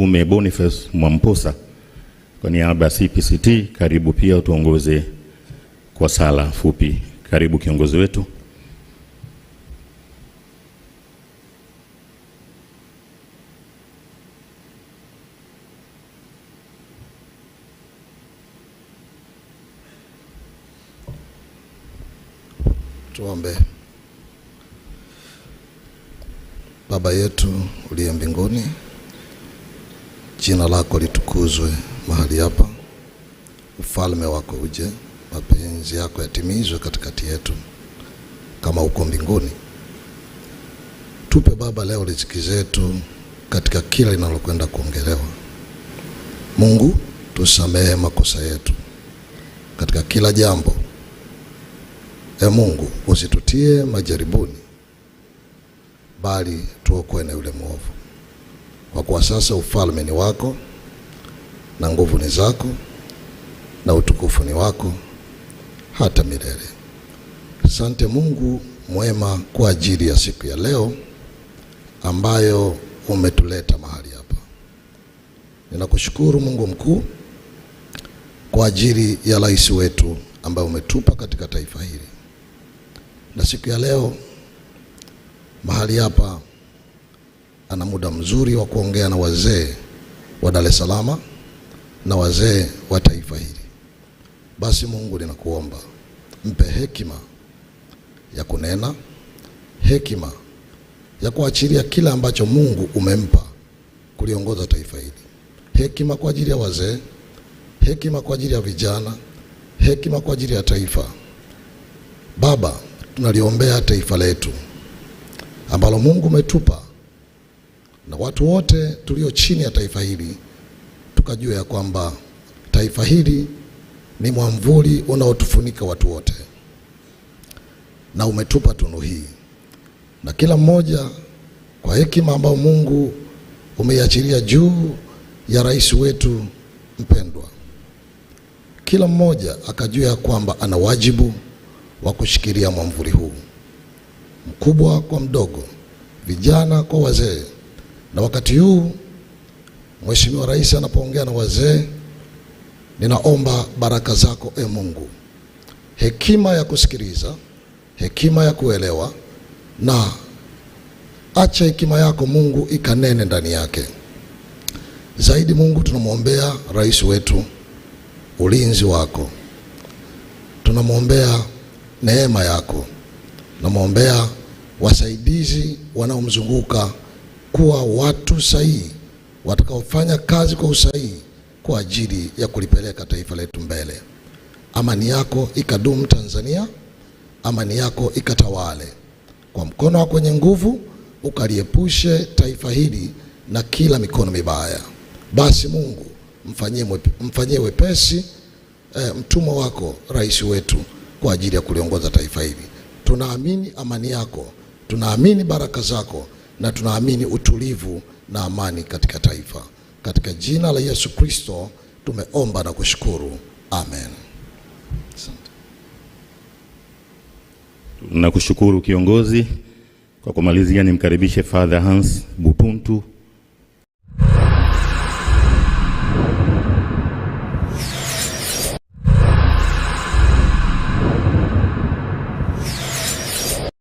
Tume Boniface Mwamposa kwa niaba ya CPCT, karibu pia utuongoze kwa sala fupi. Karibu kiongozi wetu. Tuombe. Baba yetu uliye mbinguni, jina lako litukuzwe mahali hapa. Ufalme wako uje, mapenzi yako yatimizwe katikati yetu kama uko mbinguni. Tupe Baba leo riziki zetu katika kila linalokwenda kuongelewa. Mungu, tusamehe makosa yetu katika kila jambo. Mungu, usitutie majaribuni, bali tuokoe na yule mwovu. Kwa kuwa sasa ufalme ni wako, na nguvu ni zako, na utukufu ni wako hata milele. Asante Mungu mwema kwa ajili ya siku ya leo ambayo umetuleta mahali hapa. Ninakushukuru Mungu mkuu kwa ajili ya rais wetu ambaye umetupa katika taifa hili. Na siku ya leo mahali hapa ana muda mzuri wa kuongea na wazee wa Dar es Salaam na wazee wa taifa hili. Basi Mungu, ninakuomba mpe hekima ya kunena, hekima ya kuachilia kila ambacho Mungu umempa kuliongoza taifa hili. Hekima kwa ajili ya wazee, hekima kwa ajili ya vijana, hekima kwa ajili ya taifa. Baba, tunaliombea taifa letu ambalo Mungu umetupa, na watu wote tulio chini ya taifa hili tukajua ya kwamba taifa hili ni mwamvuli unaotufunika watu wote, na umetupa tunu hii, na kila mmoja kwa hekima ambayo Mungu umeiachilia juu ya rais wetu mpendwa, kila mmoja akajua ya kwamba ana wajibu wa kushikilia mwamvuli huu, mkubwa kwa mdogo, vijana kwa wazee. Na wakati huu Mheshimiwa Rais anapoongea na wazee, ninaomba baraka zako Mungu, hekima ya kusikiliza, hekima ya kuelewa, na acha hekima yako Mungu ikanene ndani yake. Zaidi Mungu, tunamwombea rais wetu ulinzi wako, tunamwombea neema yako, tunamwombea wasaidizi wanaomzunguka kuwa watu sahihi watakaofanya kazi kwa usahihi kwa ajili ya kulipeleka taifa letu mbele. Amani yako ikadumu Tanzania, amani yako ikatawale. Kwa mkono wako wenye nguvu ukaliepushe taifa hili na kila mikono mibaya. Basi Mungu, mfanyie wepesi mtumwa wako rais wetu kwa ajili ya kuliongoza taifa hili. Tunaamini amani yako, tunaamini baraka zako, na tunaamini utulivu na amani katika taifa. Katika jina la Yesu Kristo tumeomba na kushukuru. Amen. Nakushukuru kiongozi. Kwa kumalizia, nimkaribishe Father Hans Butuntu